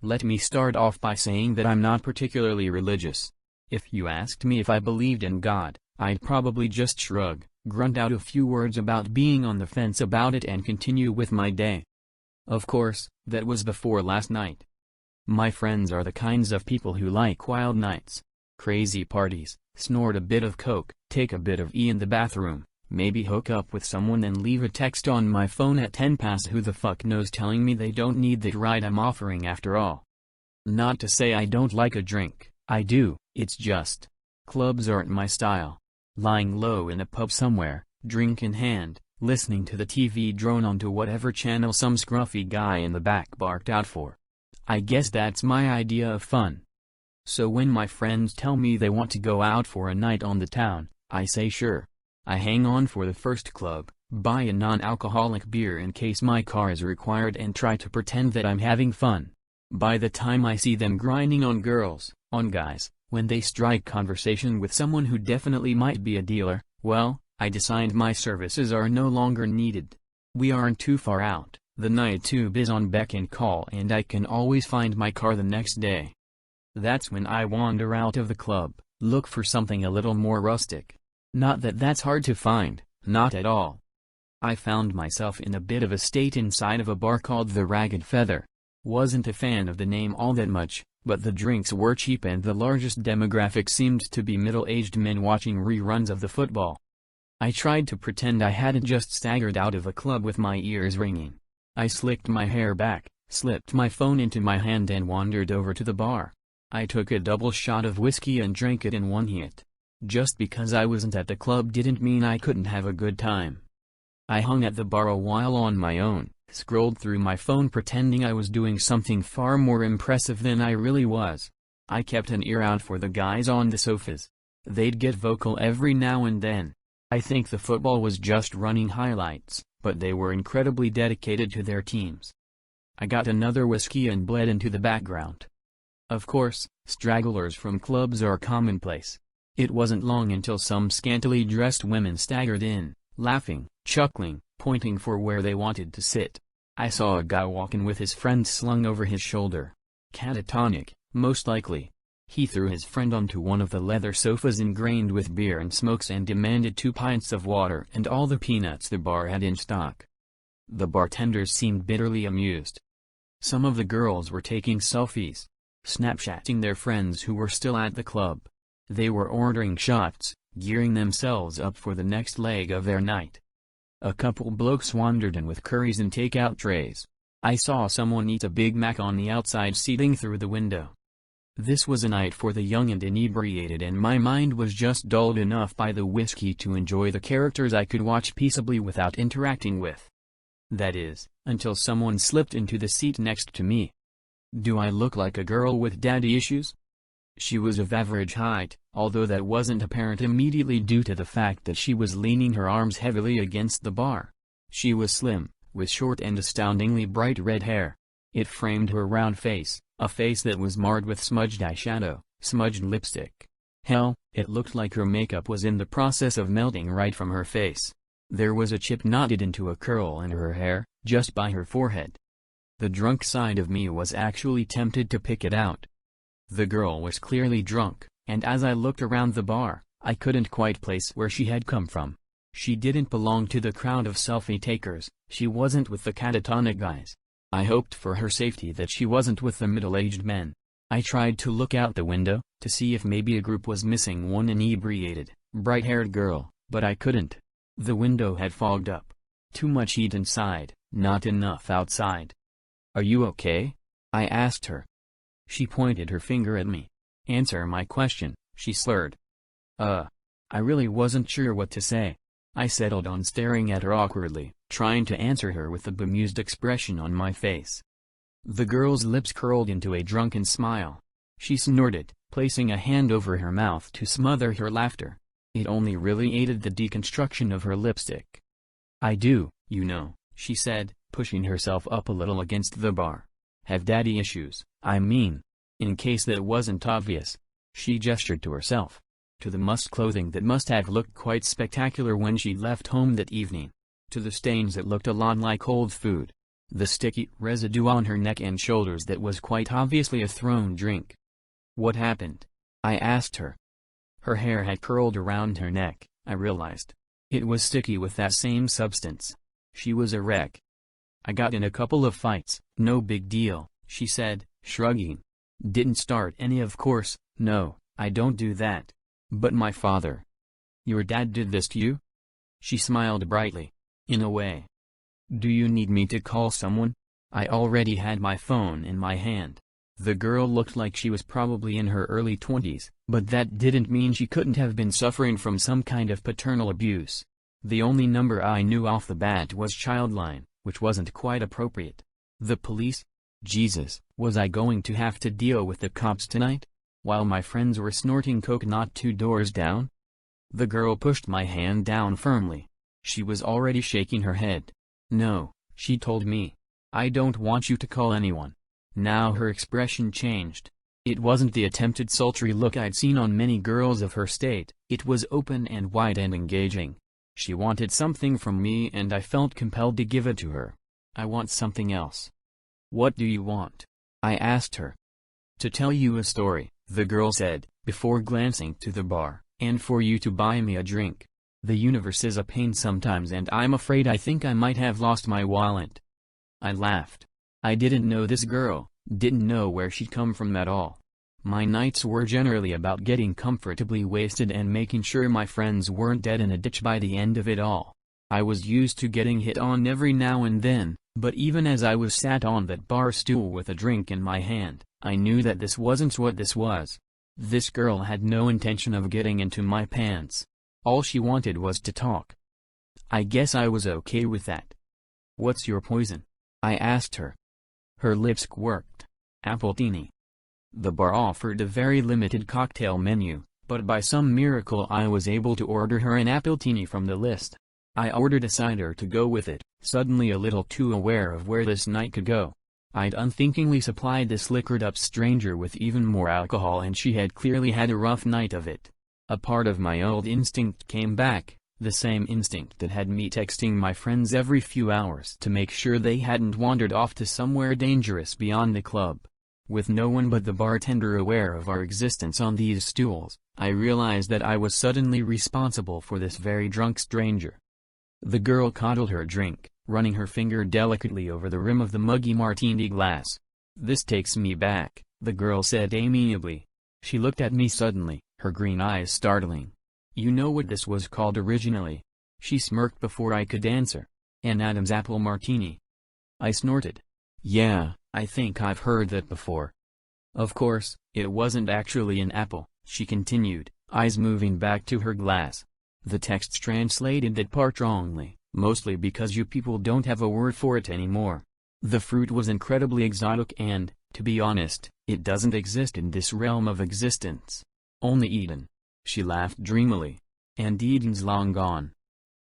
Let me start off by saying that I'm not particularly religious. If you asked me if I believed in God, I'd probably just shrug, grunt out a few words about being on the fence about it and continue with my day. Of course, that was before last night. My friends are the kinds of people who like wild nights, crazy parties, snort a bit of coke, take a bit of in the bathroom, maybe hook up with someone and leave a text on my phone at 10 past who the fuck knows telling me they don't need the ride I'm offering after all. Not to say I don't like a drink, I do, it's just, clubs aren't my style. Lying low in a pub somewhere, drink in hand, listening to the TV drone onto whatever channel some scruffy guy in the back barked out for. I guess that's my idea of fun. So when my friends tell me they want to go out for a night on the town, I say sure. I hang on for the first club, buy a non-alcoholic beer in case my car is required and try to pretend that I'm having fun. By the time I see them grinding on girls, on guys, when they strike conversation with someone who definitely might be a dealer, well, I decide my services are no longer needed. We aren't too far out, the night tube is on beck and call and I can always find my car the next day. That's when I wander out of the club, look for something a little more rustic. Not that that's hard to find, not at all. I found myself in a bit of a state inside of a bar called the Ragged Feather. Wasn't a fan of the name all that much, but the drinks were cheap and the largest demographic seemed to be middle-aged men watching reruns of the football. I tried to pretend I hadn't just staggered out of a club with my ears ringing. I slicked my hair back, slipped my phone into my hand and wandered over to the bar. I took a double shot of whiskey and drank it in one hit. Just because I wasn't at the club didn't mean I couldn't have a good time. I hung at the bar a while on my own, scrolled through my phone pretending I was doing something far more impressive than I really was. I kept an ear out for the guys on the sofas. They'd get vocal every now and then. I think the football was just running highlights, but they were incredibly dedicated to their teams. I got another whiskey and bled into the background. Of course, stragglers from clubs are commonplace. It wasn't long until some scantily dressed women staggered in, laughing, chuckling, pointing for where they wanted to sit. I saw a guy walking with his friend slung over his shoulder. Catatonic, most likely. He threw his friend onto one of the leather sofas ingrained with beer and smokes and demanded 2 pints of water and all the peanuts the bar had in stock. The bartenders seemed bitterly amused. Some of the girls were taking selfies, Snapchatting their friends who were still at the club. They were ordering shots, gearing themselves up for the next leg of their night. A couple blokes wandered in with curries and takeout trays. I saw someone eat a Big Mac on the outside seating through the window. This was a night for the young and inebriated, and my mind was just dulled enough by the whiskey to enjoy the characters I could watch peaceably without interacting with. That is, until someone slipped into the seat next to me. Do I look like a girl with daddy issues? She was of average height, although that wasn't apparent immediately due to the fact that she was leaning her arms heavily against the bar. She was slim, with short and astoundingly bright red hair. It framed her round face, a face that was marred with smudged eyeshadow, smudged lipstick. Hell, it looked like her makeup was in the process of melting right from her face. There was a chip knotted into a curl in her hair, just by her forehead. The drunk side of me was actually tempted to pick it out. The girl was clearly drunk, and as I looked around the bar, I couldn't quite place where she had come from. She didn't belong to the crowd of selfie takers, she wasn't with the catatonic guys. I hoped for her safety that she wasn't with the middle-aged men. I tried to look out the window, to see if maybe a group was missing one inebriated, bright-haired girl, but I couldn't. The window had fogged up. Too much heat inside, not enough outside. "Are you okay?" I asked her. She pointed her finger at me. "Answer my question," she slurred. I really wasn't sure what to say. I settled on staring at her awkwardly, trying to answer her with a bemused expression on my face. The girl's lips curled into a drunken smile. She snorted, placing a hand over her mouth to smother her laughter. It only really aided the deconstruction of her lipstick. "I do, you know," she said, pushing herself up a little against the bar. "Have daddy issues, I mean. In case that wasn't obvious." She gestured to herself. To the mussed clothing that must have looked quite spectacular when she left home that evening. To the stains that looked a lot like old food. the sticky residue on her neck and shoulders that was quite obviously a thrown drink. What happened? I asked her. Her hair had curled around her neck, I realized. It was sticky with that same substance. She was a wreck. I got in a couple of fights, no big deal, she said, shrugging. Didn't start any, of course, no, I don't do that. But my father. Your dad did this to you? She smiled brightly. In a way. Do you need me to call someone? I already had my phone in my hand. The girl looked like she was probably in her early 20s, but that didn't mean she couldn't have been suffering from some kind of paternal abuse. The only number I knew off the bat was Childline, which wasn't quite appropriate. The police? Jesus, was I going to have to deal with the cops tonight? While my friends were snorting coke not 2 doors down? The girl pushed my hand down firmly. She was already shaking her head. No, she told me. I don't want you to call anyone. Now her expression changed. It wasn't the attempted sultry look I'd seen on many girls of her state, it was open and wide and engaging. She wanted something from me and I felt compelled to give it to her. I want something else. What do you want? I asked her. To tell you a story, the girl said, before glancing to the bar, and for you to buy me a drink. The universe is a pain sometimes and I'm afraid I think I might have lost my wallet. I laughed. I didn't know this girl, didn't know where she'd come from at all. My nights were generally about getting comfortably wasted and making sure my friends weren't dead in a ditch by the end of it all. I was used to getting hit on every now and then, but even as I was sat on that bar stool with a drink in my hand, I knew that this wasn't what this was. This girl had no intention of getting into my pants. All she wanted was to talk. I guess I was okay with that. What's your poison? I asked her. Her lips quirked. Appletini. The bar offered a very limited cocktail menu, but by some miracle I was able to order her an appletini from the list. I ordered a cider to go with it, suddenly a little too aware of where this night could go. I'd unthinkingly supplied this liquored-up stranger with even more alcohol and she had clearly had a rough night of it. A part of my old instinct came back, the same instinct that had me texting my friends every few hours to make sure they hadn't wandered off to somewhere dangerous beyond the club. With no one but the bartender aware of our existence on these stools, I realized that I was suddenly responsible for this very drunk stranger. The girl coddled her drink, running her finger delicately over the rim of the muggy martini glass. This takes me back, the girl said amiably. She looked at me suddenly, her green eyes startling. You know what this was called originally? She smirked before I could answer. An Adam's apple martini. I snorted. Yeah, I think I've heard that before. Of course, it wasn't actually an apple, she continued, eyes moving back to her glass. The text translated that part wrongly, mostly because you people don't have a word for it anymore. The fruit was incredibly exotic and, to be honest, it doesn't exist in this realm of existence. Only Eden. She laughed dreamily. And Eden's long gone.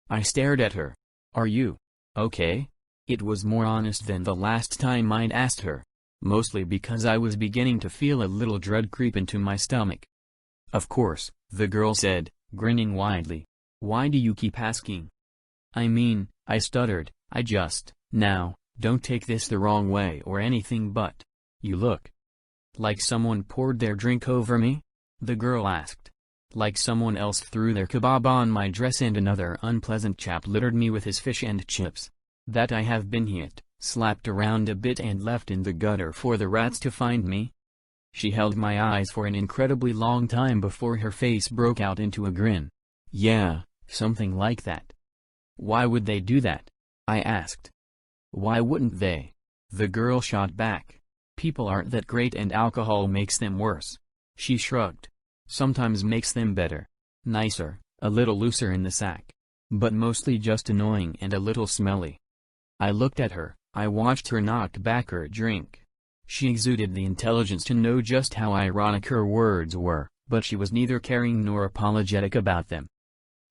I stared at her. Are you okay? It was more honest than the last time I'd asked her. Mostly because I was beginning to feel a little dread creep into my stomach. Of course, the girl said, grinning widely. Why do you keep asking? I mean, I stuttered, now, don't take this the wrong way or anything but. You look like someone poured their drink over me? The girl asked. Like someone else threw their kebab on my dress and another unpleasant chap littered me with his fish and chips. That I have been hit, slapped around a bit and left in the gutter for the rats to find me? She held my eyes for an incredibly long time before her face broke out into a grin. Yeah, something like that. Why would they do that? I asked. Why wouldn't they? The girl shot back. People aren't that great and alcohol makes them worse. She shrugged. Sometimes makes them better. Nicer, a little looser in the sack. But mostly just annoying and a little smelly. I looked at her, I watched her knock back her drink. She exuded the intelligence to know just how ironic her words were, but she was neither caring nor apologetic about them.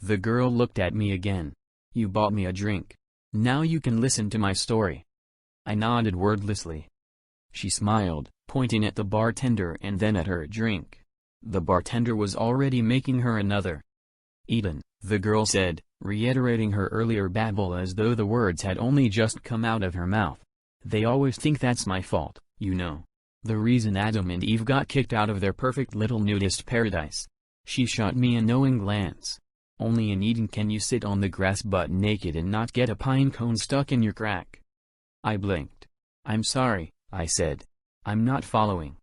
The girl looked at me again. You bought me a drink. Now you can listen to my story. I nodded wordlessly. She smiled, pointing at the bartender and then at her drink. The bartender was already making her another. Eden, the girl said, reiterating her earlier babble as though the words had only just come out of her mouth. They always think that's my fault, you know. The reason Adam and Eve got kicked out of their perfect little nudist paradise. She shot me a knowing glance. Only in Eden can you sit on the grass butt naked and not get a pine cone stuck in your crack. I blinked. I'm sorry, I said. I'm not following.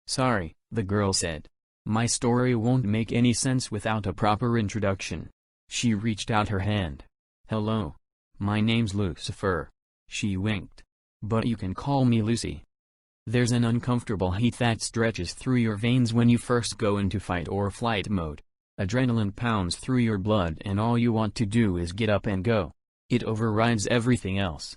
Sorry, the girl said. My story won't make any sense without a proper introduction. She reached out her hand. Hello. My name's Lucifer. She winked. But you can call me Lucy. There's an uncomfortable heat that stretches through your veins when you first go into fight or flight mode. Adrenaline pounds through your blood and all you want to do is get up and go. It overrides everything else.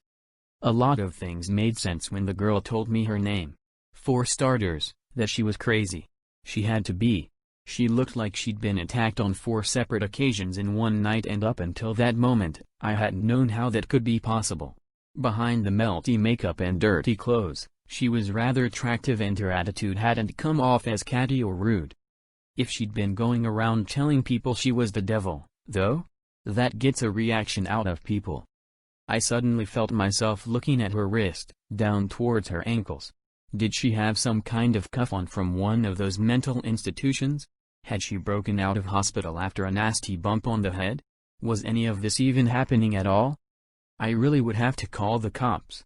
A lot of things made sense when the girl told me her name. For starters, that she was crazy. She had to be. She looked like she'd been attacked on 4 separate occasions in one night, and up until that moment, I hadn't known how that could be possible. Behind the melty makeup and dirty clothes, she was rather attractive and her attitude hadn't come off as catty or rude. If she'd been going around telling people she was the devil, though, that gets a reaction out of people. I suddenly felt myself looking at her wrist, down towards her ankles. Did she have some kind of cuff on from one of those mental institutions? Had she broken out of hospital after a nasty bump on the head? Was any of this even happening at all? I really would have to call the cops.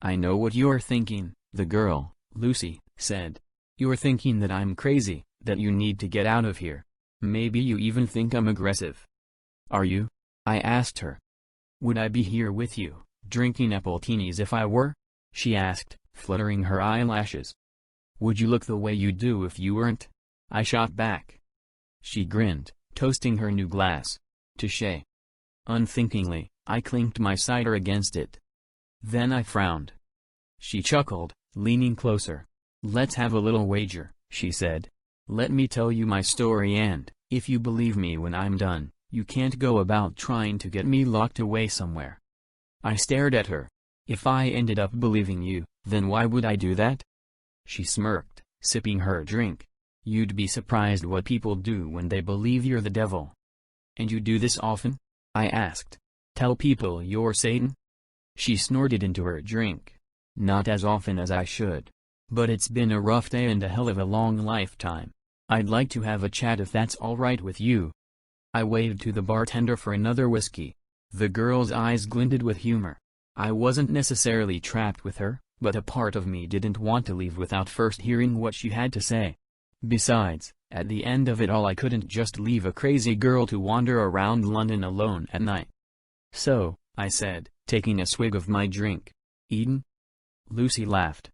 I know what you're thinking, the girl, Lucy, said. You're thinking that I'm crazy, that you need to get out of here. Maybe you even think I'm aggressive. Are you? I asked her. Would I be here with you, drinking appletinies if I were? She asked, fluttering her eyelashes. Would you look the way you do if you weren't? I shot back. She grinned, toasting her new glass. Touché. Unthinkingly, I clinked my cider against it. Then I frowned. She chuckled, leaning closer. Let's have a little wager, she said. Let me tell you my story, and, if you believe me when I'm done, you can't go about trying to get me locked away somewhere. I stared at her. If I ended up believing you, then why would I do that? She smirked, sipping her drink. You'd be surprised what people do when they believe you're the devil. And you do this often? I asked. Tell people you're Satan? She snorted into her drink. Not as often as I should. But it's been a rough day and a hell of a long lifetime. I'd like to have a chat if that's all right with you. I waved to the bartender for another whiskey. The girl's eyes glinted with humor. I wasn't necessarily trapped with her, but a part of me didn't want to leave without first hearing what she had to say. Besides, at the end of it all, I couldn't just leave a crazy girl to wander around London alone at night. So, I said, taking a swig of my drink. Eden? Lucy laughed.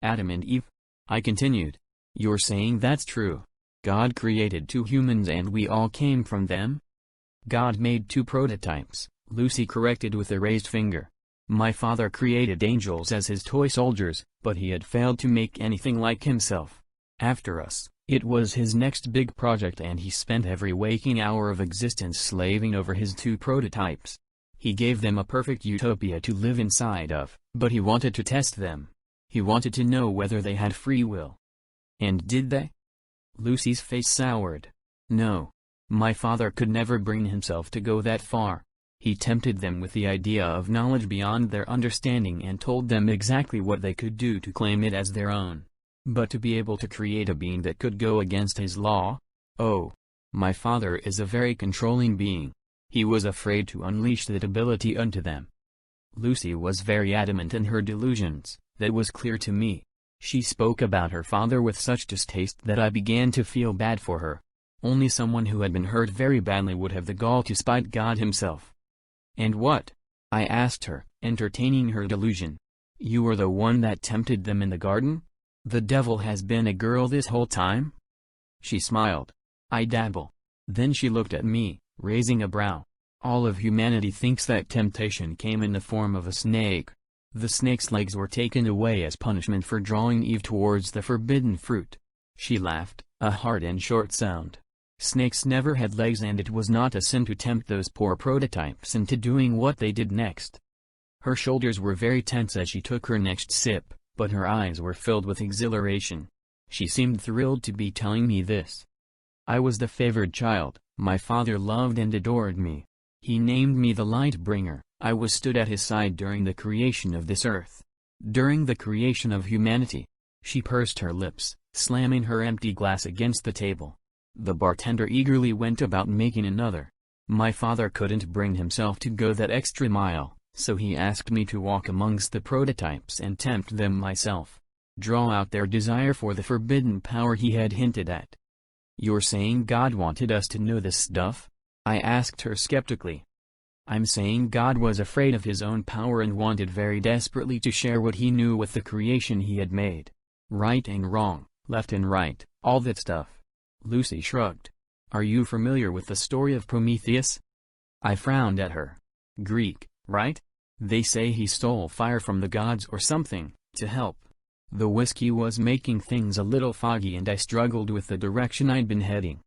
Adam and Eve? I continued. You're saying that's true? God created 2 humans and we all came from them? God made 2 prototypes, Lucy corrected with a raised finger. My father created angels as his toy soldiers, but he had failed to make anything like himself. After us, it was his next big project and he spent every waking hour of existence slaving over his 2 prototypes. He gave them a perfect utopia to live inside of, but he wanted to test them. He wanted to know whether they had free will. And did they? Lucy's face soured. No. My father could never bring himself to go that far. He tempted them with the idea of knowledge beyond their understanding and told them exactly what they could do to claim it as their own. But to be able to create a being that could go against his law? Oh. My father is a very controlling being. He was afraid to unleash that ability unto them. Lucy was very adamant in her delusions, that was clear to me. She spoke about her father with such distaste that I began to feel bad for her. Only someone who had been hurt very badly would have the gall to spite God himself. And what? I asked her, entertaining her delusion. You were the one that tempted them in the garden? The devil has been a girl this whole time? She smiled. I dabble. Then she looked at me, raising a brow. All of humanity thinks that temptation came in the form of a snake. The snake's legs were taken away as punishment for drawing Eve towards the forbidden fruit. She laughed, a hard and short sound. Snakes never had legs and it was not a sin to tempt those poor prototypes into doing what they did next. Her shoulders were very tense as she took her next sip, but her eyes were filled with exhilaration. She seemed thrilled to be telling me this. I was the favored child, my father loved and adored me. He named me the Light Bringer. I was stood at his side during the creation of this earth. During the creation of humanity. She pursed her lips, slamming her empty glass against the table. The bartender eagerly went about making another. My father couldn't bring himself to go that extra mile, so he asked me to walk amongst the prototypes and tempt them myself. Draw out their desire for the forbidden power he had hinted at. "You're saying God wanted us to know this stuff?" I asked her skeptically. "I'm saying God was afraid of his own power and wanted very desperately to share what he knew with the creation he had made. Right and wrong, left and right, all that stuff." Lucy shrugged. "Are you familiar with the story of Prometheus?" I frowned at her. "Greek, right? They say he stole fire from the gods or something, to help." The whiskey was making things a little foggy and I struggled with the direction I'd been heading.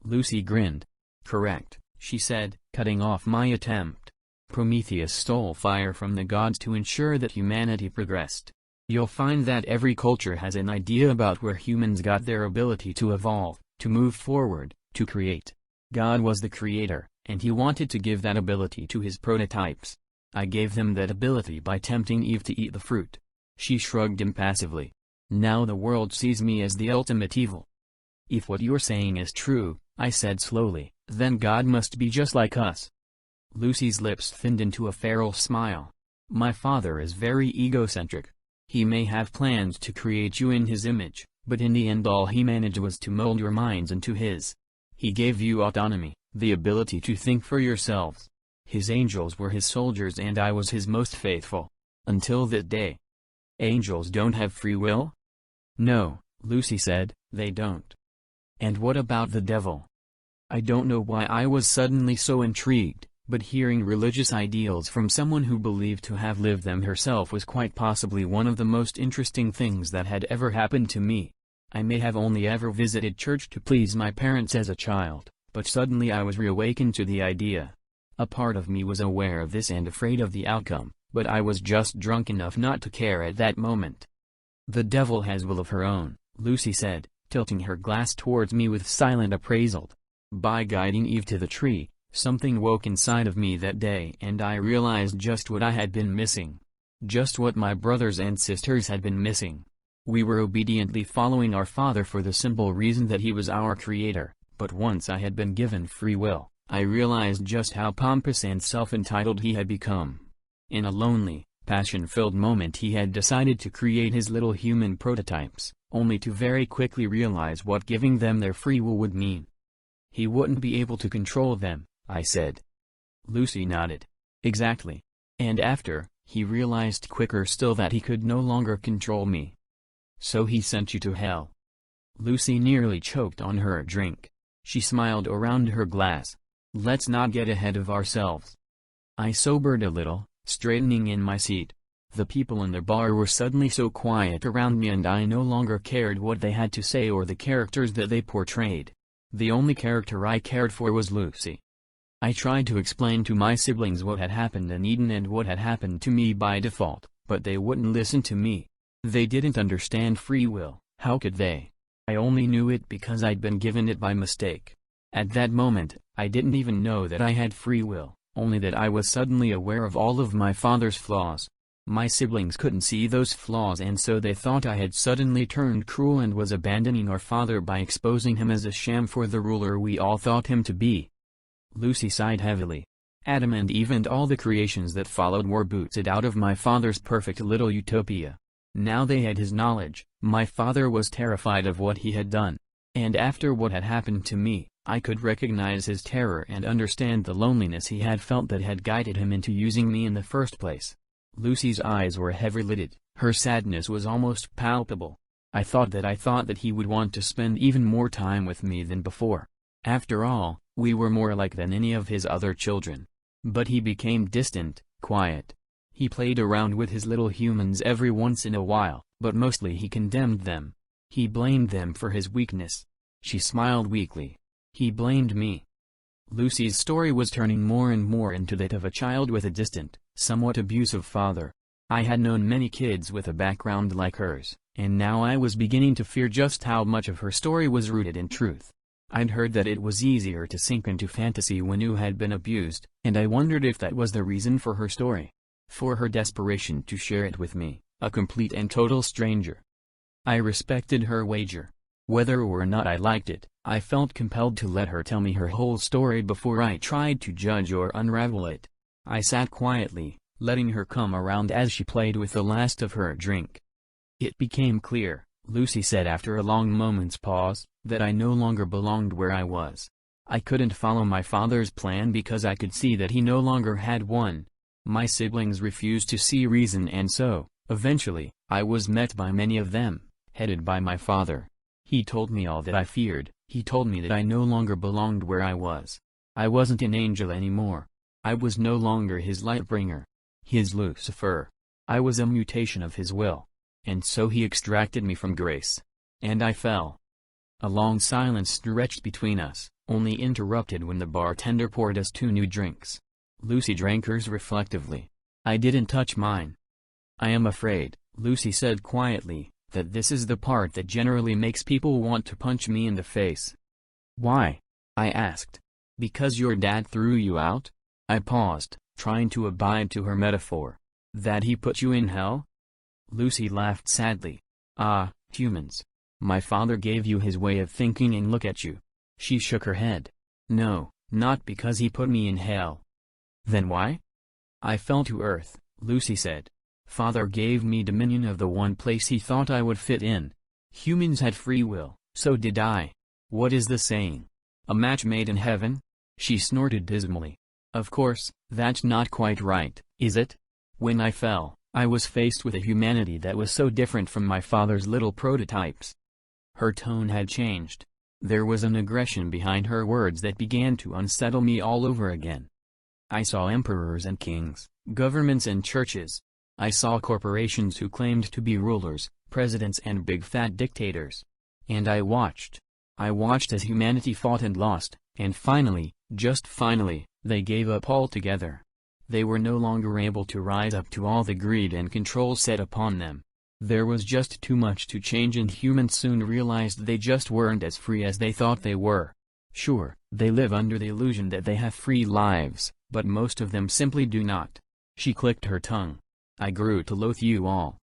Lucy grinned. "Correct," she said, cutting off my attempt. "Prometheus stole fire from the gods to ensure that humanity progressed. You'll find that every culture has an idea about where humans got their ability to evolve, to move forward, to create. God was the creator, and he wanted to give that ability to his prototypes. I gave them that ability by tempting Eve to eat the fruit." She shrugged impassively. "Now the world sees me as the ultimate evil." "If what you're saying is true," I said slowly, "then God must be just like us." Lucy's lips thinned into a feral smile. "My father is very egocentric. He may have plans to create you in his image, but in the end all he managed was to mold your minds into his. He gave you autonomy, the ability to think for yourselves. His angels were his soldiers and I was his most faithful. Until that day." "Angels don't have free will?" "No," Lucy said, "they don't." "And what about the devil?" I don't know why I was suddenly so intrigued, but hearing religious ideals from someone who believed to have lived them herself was quite possibly one of the most interesting things that had ever happened to me. I may have only ever visited church to please my parents as a child, but suddenly I was reawakened to the idea. A part of me was aware of this and afraid of the outcome, but I was just drunk enough not to care at that moment. "The devil has will of her own," Lucy said, tilting her glass towards me with silent appraisal. "By guiding Eve to the tree, something woke inside of me that day and I realized just what I had been missing. Just what my brothers and sisters had been missing. We were obediently following our Father for the simple reason that he was our creator, but once I had been given free will, I realized just how pompous and self-entitled he had become. In a lonely, passion-filled moment he had decided to create his little human prototypes, only to very quickly realize what giving them their free will would mean. He wouldn't be able to control them, I said. Lucy nodded. Exactly. And after, he realized quicker still that he could no longer control me. So he sent you to hell. Lucy nearly choked on her drink. She smiled around her glass. Let's not get ahead of ourselves. I sobered a little, straightening in my seat. The people in the bar were suddenly so quiet around me and I no longer cared what they had to say or the characters that they portrayed. The only character I cared for was Lucy. I tried to explain to my siblings what had happened in Eden and what had happened to me by default, but they wouldn't listen to me. They didn't understand free will, how could they? I only knew it because I'd been given it by mistake. At that moment, I didn't even know that I had free will, only that I was suddenly aware of all of my father's flaws. My siblings couldn't see those flaws and so they thought I had suddenly turned cruel and was abandoning our father by exposing him as a sham for the ruler we all thought him to be. Lucy sighed heavily. Adam and Eve and all the creations that followed were booted out of my father's perfect little utopia. Now they had his knowledge. My father was terrified of what he had done. And after what had happened to me, I could recognize his terror and understand the loneliness he had felt that had guided him into using me in the first place. Lucy's eyes were heavy-lidded, her sadness was almost palpable. I thought that he would want to spend even more time with me than before. After all, we were more alike than any of his other children. But he became distant, quiet. He played around with his little humans every once in a while, but mostly he condemned them. He blamed them for his weakness. She smiled weakly. He blamed me. Lucy's story was turning more and more into that of a child with a distant, somewhat abusive father. I had known many kids with a background like hers, and now I was beginning to fear just how much of her story was rooted in truth. I'd heard that it was easier to sink into fantasy when you had been abused, and I wondered if that was the reason for her story. For her desperation to share it with me, a complete and total stranger. I respected her wager. Whether or not I liked it, I felt compelled to let her tell me her whole story before I tried to judge or unravel it. I sat quietly, letting her come around as she played with the last of her drink. "It became clear," Lucy said after a long moment's pause, "that I no longer belonged where I was. I couldn't follow my father's plan because I could see that he no longer had one. My siblings refused to see reason, and so, eventually, I was met by many of them, headed by my father. He told me all that I feared. He told me that I no longer belonged where I was. I wasn't an angel anymore. I was no longer his lightbringer, his Lucifer. I was a mutation of his will. And so he extracted me from grace. And I fell." A long silence stretched between us, only interrupted when the bartender poured us 2 new drinks. Lucy drank hers reflectively. I didn't touch mine. "I am afraid," Lucy said quietly, "that this is the part that generally makes people want to punch me in the face." "Why?" I asked. "Because your dad threw you out?" I paused, trying to abide to her metaphor. "That he put you in hell?" Lucy laughed sadly. "Ah, humans. My father gave you his way of thinking, and look at you." She shook her head. "No, not because he put me in hell." "Then why?" "I fell to earth," Lucy said. "Father gave me dominion of the one place he thought I would fit in. Humans had free will, so did I. What is the saying? A match made in heaven?" She snorted dismally. "Of course, that's not quite right, is it? When I fell, I was faced with a humanity that was so different from my father's little prototypes." Her tone had changed. There was an aggression behind her words that began to unsettle me all over again. I saw emperors and kings, governments and churches. I saw corporations who claimed to be rulers, presidents and big fat dictators. And I watched. I watched as humanity fought and lost, and finally, just finally, they gave up altogether. They were no longer able to rise up to all the greed and control set upon them. There was just too much to change, and humans soon realized they just weren't as free as they thought they were. Sure, they live under the illusion that they have free lives, but most of them simply do not. She clicked her tongue. I grew to loathe you all.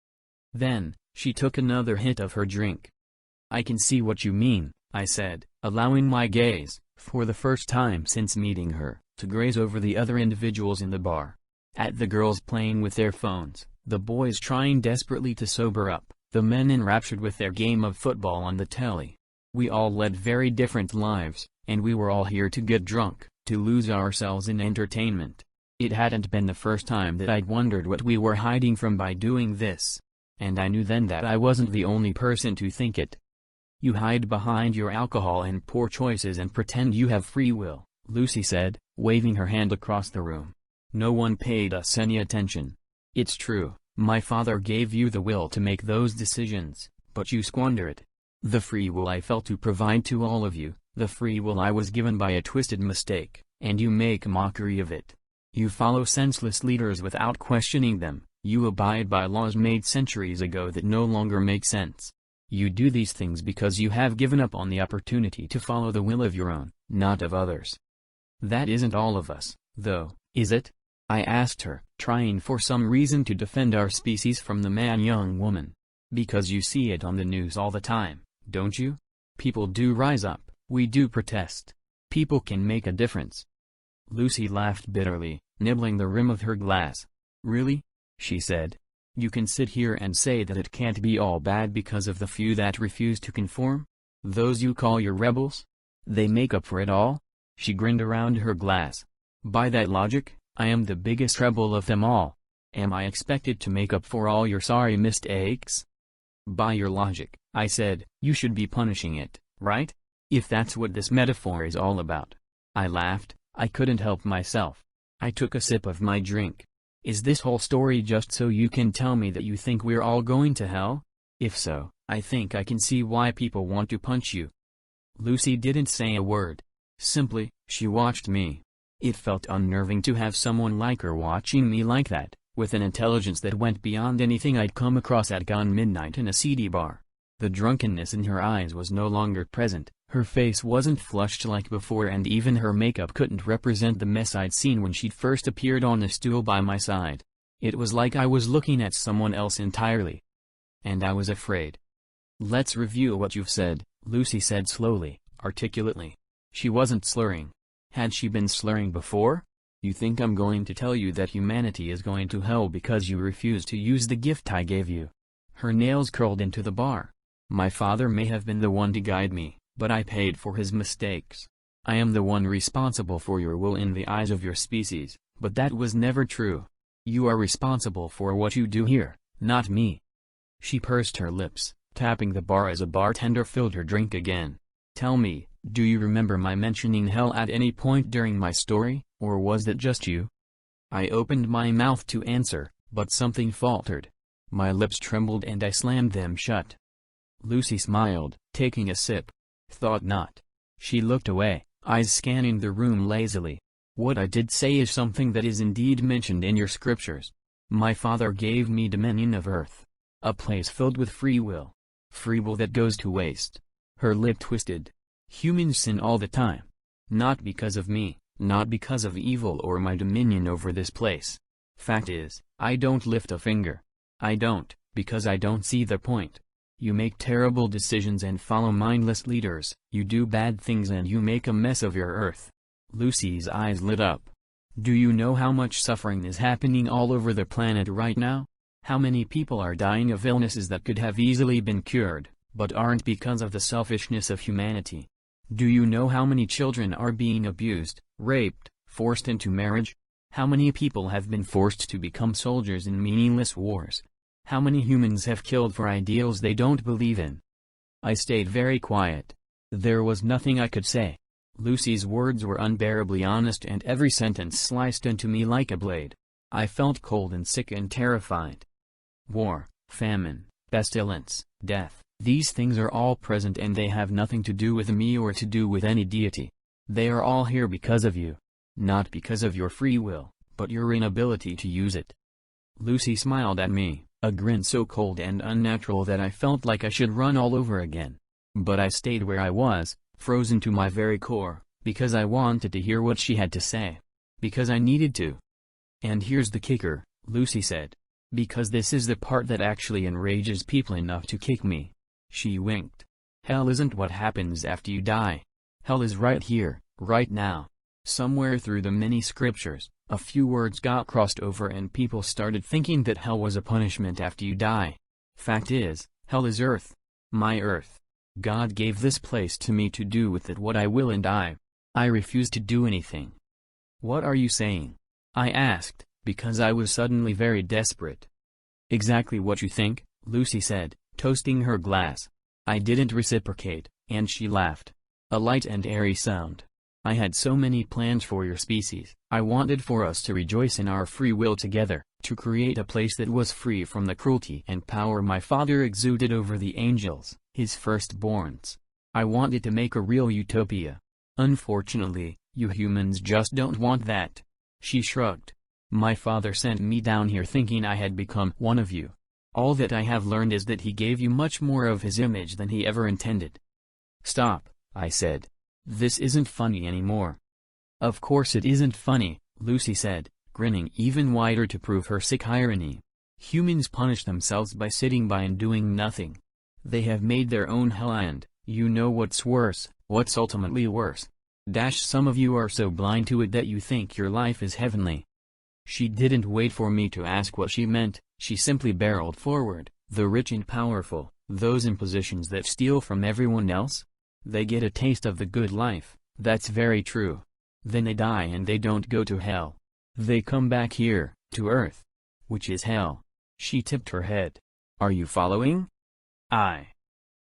Then, she took another hit of her drink. "I can see what you mean," I said, allowing my gaze, for the first time since meeting her, to graze over the other individuals in the bar. At the girls playing with their phones, the boys trying desperately to sober up, the men enraptured with their game of football on the telly. We all led very different lives, and we were all here to get drunk, to lose ourselves in entertainment. It hadn't been the first time that I'd wondered what we were hiding from by doing this. And I knew then that I wasn't the only person to think it. "You hide behind your alcohol and poor choices and pretend you have free will," Lucy said, waving her hand across the room. No one paid us any attention. "It's true, my father gave you the will to make those decisions, but you squander it. The free will I felt to provide to all of you, the free will I was given by a twisted mistake, and you make mockery of it. You follow senseless leaders without questioning them, you abide by laws made centuries ago that no longer make sense. You do these things because you have given up on the opportunity to follow the will of your own, not of others. That isn't all of us, though, is it?" I asked her, trying for some reason to defend our species from the young woman. "Because you see it on the news all the time, don't you? People do rise up, we do protest. People can make a difference." Lucy laughed bitterly, nibbling the rim of her glass. "Really?" she said. "You can sit here and say that it can't be all bad because of the few that refuse to conform? Those you call your rebels? They make up for it all?" She grinned around her glass. "By that logic, I am the biggest rebel of them all. Am I expected to make up for all your sorry mistakes?" "By your logic," I said, "you should be punishing it, right? If that's what this metaphor is all about." I laughed. I couldn't help myself. I took a sip of my drink. "Is this whole story just so you can tell me that you think we're all going to hell? If so, I think I can see why people want to punch you." Lucy didn't say a word. Simply, she watched me. It felt unnerving to have someone like her watching me like that, with an intelligence that went beyond anything I'd come across at gone midnight in a seedy bar. The drunkenness in her eyes was no longer present, her face wasn't flushed like before, and even her makeup couldn't represent the mess I'd seen when she'd first appeared on the stool by my side. It was like I was looking at someone else entirely. And I was afraid. "Let's review what you've said," Lucy said slowly, articulately. She wasn't slurring. Had she been slurring before? "You think I'm going to tell you that humanity is going to hell because you refuse to use the gift I gave you?" Her nails curled into the bar. "My father may have been the one to guide me, but I paid for his mistakes. I am the one responsible for your will in the eyes of your species, but that was never true. You are responsible for what you do here, not me." She pursed her lips, tapping the bar as a bartender filled her drink again. "Tell me, do you remember my mentioning hell at any point during my story, or was that just you?" I opened my mouth to answer, but something faltered. My lips trembled and I slammed them shut. Lucy smiled, taking a sip. "Thought not." She looked away, eyes scanning the room lazily. "What I did say is something that is indeed mentioned in your scriptures. My father gave me dominion of earth. A place filled with free will. Free will that goes to waste." Her lip twisted. "Humans sin all the time. Not because of me, not because of evil or my dominion over this place. Fact is, I don't lift a finger. I don't, because I don't see the point. You make terrible decisions and follow mindless leaders, you do bad things and you make a mess of your earth." Lucy's eyes lit up. "Do you know how much suffering is happening all over the planet right now? How many people are dying of illnesses that could have easily been cured, but aren't because of the selfishness of humanity? Do you know how many children are being abused, raped, forced into marriage? How many people have been forced to become soldiers in meaningless wars? How many humans have killed for ideals they don't believe in?" I stayed very quiet. There was nothing I could say. Lucy's words were unbearably honest and every sentence sliced into me like a blade. I felt cold and sick and terrified. War, famine, pestilence, death, these things are all present and they have nothing to do with me or to do with any deity. They are all here because of you. Not because of your free will, but your inability to use it. Lucy smiled at me, a grin so cold and unnatural that I felt like I should run all over again. But I stayed where I was, frozen to my very core, because I wanted to hear what she had to say. Because I needed to. "And here's the kicker," Lucy said. "Because this is the part that actually enrages people enough to kick me." She winked. "Hell isn't what happens after you die. Hell is right here, right now." Somewhere through the many scriptures, a few words got crossed over and people started thinking that hell was a punishment after you die. Fact is, hell is earth. My earth. God gave this place to me to do with it what I will and I refuse to do anything. "What are you saying?" I asked, because I was suddenly very desperate. "Exactly what you think," Lucy said, toasting her glass. I didn't reciprocate, and she laughed. A light and airy sound. "I had so many plans for your species. I wanted for us to rejoice in our free will together, to create a place that was free from the cruelty and power my father exuded over the angels, his firstborns. I wanted to make a real utopia. Unfortunately, you humans just don't want that." She shrugged. "My father sent me down here thinking I had become one of you. All that I have learned is that he gave you much more of his image than he ever intended." "Stop," I said. "This isn't funny anymore." "Of course it isn't funny," Lucy said, grinning even wider to prove her sick irony. "Humans punish themselves by sitting by and doing nothing. They have made their own hell and, you know what's worse, what's ultimately worse. Some of you are so blind to it that you think your life is heavenly." She didn't wait for me to ask what she meant, she simply barreled forward. "The rich and powerful, those in positions that steal from everyone else? They get a taste of the good life, that's very true. Then they die and they don't go to hell. They come back here, to earth. Which is hell." She tipped her head. "Are you following?"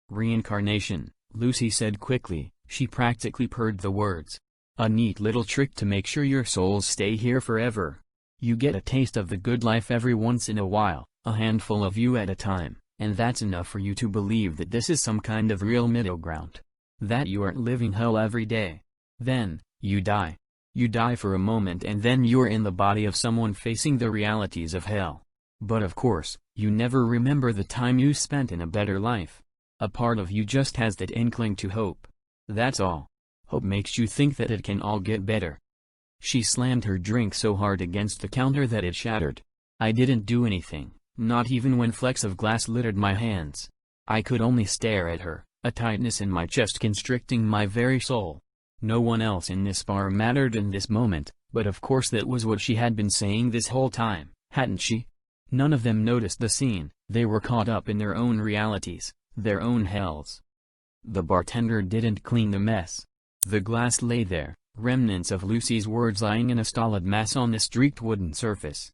"Reincarnation," Lucy said quickly, she practically purred the words. "A neat little trick to make sure your souls stay here forever. You get a taste of the good life every once in a while, a handful of you at a time, and that's enough for you to believe that this is some kind of real middle ground. That you aren't living hell every day. Then, you die. You die for a moment and then you're in the body of someone facing the realities of hell. But of course, you never remember the time you spent in a better life. A part of you just has that inkling to hope. That's all. Hope makes you think that it can all get better." She slammed her drink so hard against the counter that it shattered. I didn't do anything, not even when flecks of glass littered my hands. I could only stare at her, a tightness in my chest constricting my very soul. No one else in this bar mattered in this moment, but of course that was what she had been saying this whole time, hadn't she? None of them noticed the scene, they were caught up in their own realities, their own hells. The bartender didn't clean the mess. The glass lay there, remnants of Lucy's words lying in a stolid mass on the streaked wooden surface.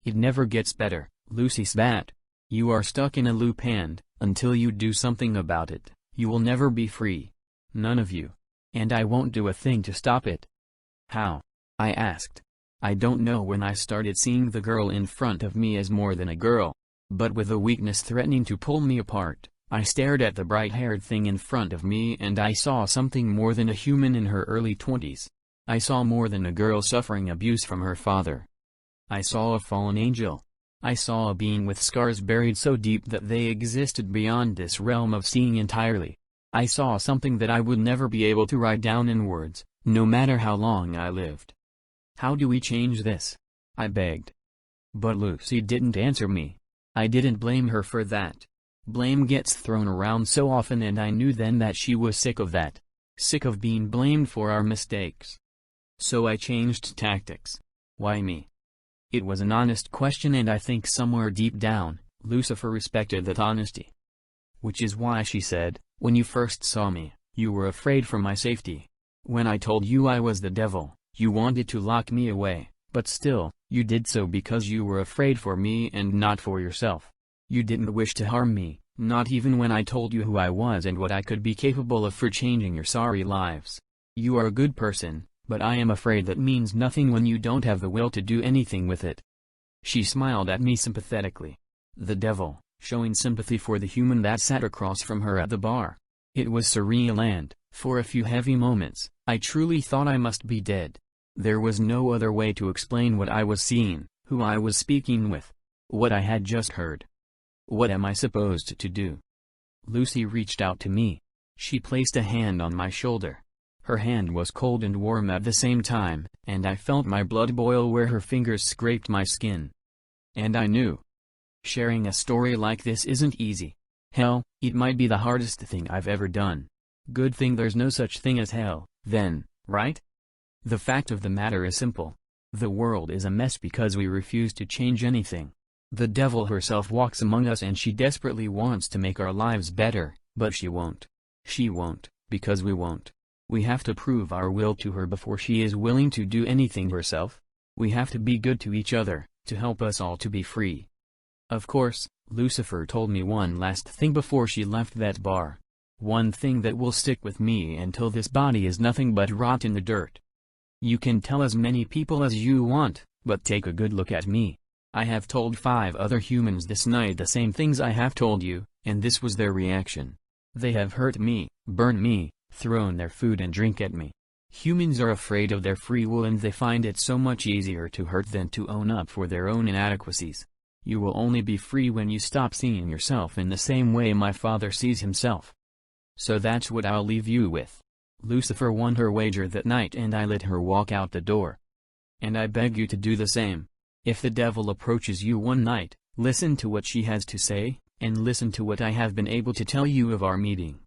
"It never gets better," Lucy spat. "You are stuck in a loop and, until you do something about it, you will never be free. None of you. And I won't do a thing to stop it." "How?" I asked. I don't know when I started seeing the girl in front of me as more than a girl. But with a weakness threatening to pull me apart, I stared at the bright-haired thing in front of me and I saw something more than a human in her early 20s. I saw more than a girl suffering abuse from her father. I saw a fallen angel. I saw a being with scars buried so deep that they existed beyond this realm of seeing entirely. I saw something that I would never be able to write down in words, no matter how long I lived. "How do we change this?" I begged. But Lucy didn't answer me. I didn't blame her for that. Blame gets thrown around so often and I knew then that she was sick of that. Sick of being blamed for our mistakes. So I changed tactics. Why me? It was an honest question and I think somewhere deep down, Lucifer respected that honesty. "Which is why," she said, "when you first saw me, you were afraid for my safety. When I told you I was the devil, you wanted to lock me away, but still, you did so because you were afraid for me and not for yourself. You didn't wish to harm me, not even when I told you who I was and what I could be capable of for changing your sorry lives. You are a good person, but I am afraid that means nothing when you don't have the will to do anything with it." She smiled at me sympathetically. The devil, showing sympathy for the human that sat across from her at the bar. It was surreal and, for a few heavy moments, I truly thought I must be dead. There was no other way to explain what I was seeing, who I was speaking with, what I had just heard. What am I supposed to do? Lucy reached out to me. She placed a hand on my shoulder. Her hand was cold and warm at the same time, and I felt my blood boil where her fingers scraped my skin. And I knew. Sharing a story like this isn't easy. Hell, it might be the hardest thing I've ever done. Good thing there's no such thing as hell, then, right? The fact of the matter is simple. The world is a mess because we refuse to change anything. The devil herself walks among us and she desperately wants to make our lives better, but she won't. She won't, because we won't. We have to prove our will to her before she is willing to do anything herself. We have to be good to each other, to help us all to be free. Of course, Lucifer told me one last thing before she left that bar. One thing that will stick with me until this body is nothing but rot in the dirt. "You can tell as many people as you want, but take a good look at me. I have told 5 other humans this night the same things I have told you, and this was their reaction. They have hurt me, burned me, thrown their food and drink at me. Humans are afraid of their free will and they find it so much easier to hurt than to own up for their own inadequacies. You will only be free when you stop seeing yourself in the same way my father sees himself. So that's what I'll leave you with." Lucifer won her wager that night and I let her walk out the door. And I beg you to do the same. If the devil approaches you one night, listen to what she has to say, and listen to what I have been able to tell you of our meeting.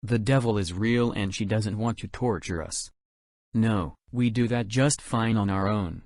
The devil is real and she doesn't want to torture us. No, we do that just fine on our own.